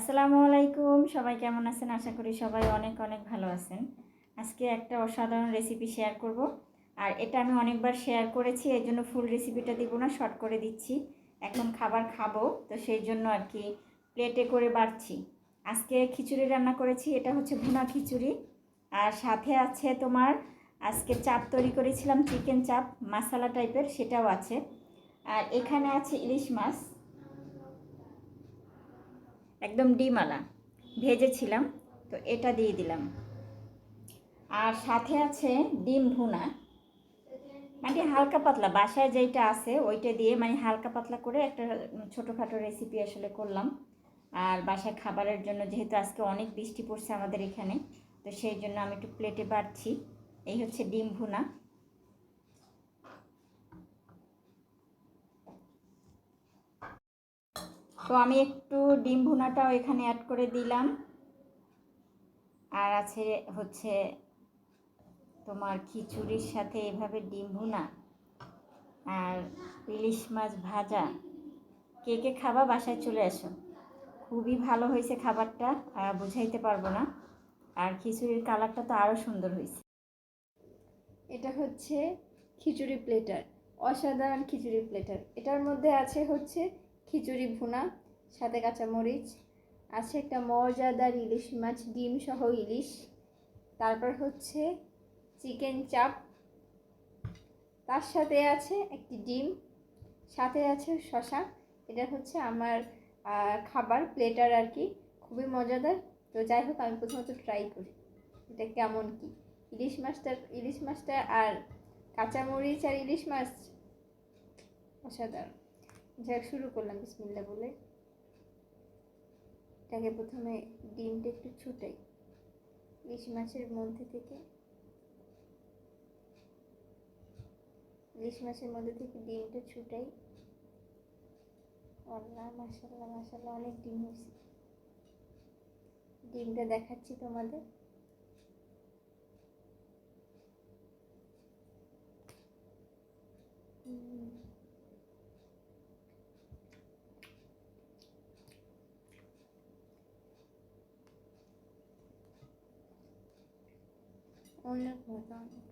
আসসালামু আলাইকুম, সবাই কেমন আছেন? আশা করি সবাই অনেক অনেক ভালো আছেন। আজকে একটা অসাধারণ রেসিপি শেয়ার করব। আর এটা আমি অনেকবার শেয়ার করেছি, এই জন্য ফুল রেসিপিটা দিব না, শর্ট করে দিচ্ছি। এখন খাবার খাবো, তো সেই জন্য আর কি প্লেটে করে বাড়ছি। আজকে খিচুড়ি রান্না করেছি, এটা হচ্ছে ভুনা খিচুড়ি। আর সাথে আছে তোমার আজকে চাপ তৈরি করেছিলাম, চিকেন চাপ মশলা টাইপের, সেটাও আছে। আর এখানে আছে ইলিশ মাছ, একদম ডিমওয়ালা, ভেজেছিলাম, তো এটা দিয়ে দিলাম। আর সাথে আছে ডিম ভুনা, মানে হালকা পাতলা বাসায় যেটা আছে ওইটা দিয়ে, মানে হালকা পাতলা করে একটা ছোটোখাটো রেসিপি আসলে করলাম। আর বাসায় খাবারের জন্য, যেহেতু আজকে অনেক বৃষ্টি পড়ছে আমাদের এখানে, তো সেই জন্য আমি একটু প্লেটে বাড়ছি। এই হচ্ছে ডিম ভুনা। তো আমি একটু ডিম ভুনাটাও এখানে অ্যাড করে দিলাম। আর আছে হচ্ছে তোমার খিচুড়ির সাথে এভাবে ডিম ভুনা আর ইলিশ মাছ ভাজা। কে কে খাবা বাসায় চলে আসো, খুবই ভালো হয়েছে খাবারটা, বুঝাইতে পারবো না। আর খিচুড়ির কালারটা তো আরও সুন্দর হয়েছে। এটা হচ্ছে খিচুড়ি প্লেটার, অসাধারণ খিচুড়ি প্লেটার। এটার মধ্যে আছে হচ্ছে খিচুড়ি ভুনা, সাথে কাঁচামরিচ, আছে একটা মজাদার ইলিশ মাছ, ডিম সহ ইলিশ, তারপর হচ্ছে চিকেন চাপ, তার সাথে আছে একটি ডিম, সাথে আছে শশা। এটা হচ্ছে আমার খাবার প্লেটার আর কি, খুবই মজাদার। তো যাই হোক, আমি প্রথমত ট্রাই করি এটা কেমন কি। ইলিশ মাছটা আর কাঁচামরিচ আর ইলিশ মাছ অসাধারণ। যাক, শুরু করলাম বিসমিল্লাহ বলে। এটাকে প্রথমে ডিমটা একটু ছুটাই ইলিশ মাছের মধ্যে থেকে, ডিমটা ছুটাই। আল্লাহ, মাশাল্লাহ মাশাল্লাহ, অনেক ডিম হয়েছে। ডিমটা দেখাচ্ছি তোমাদের। অনেক মজা, অনেক।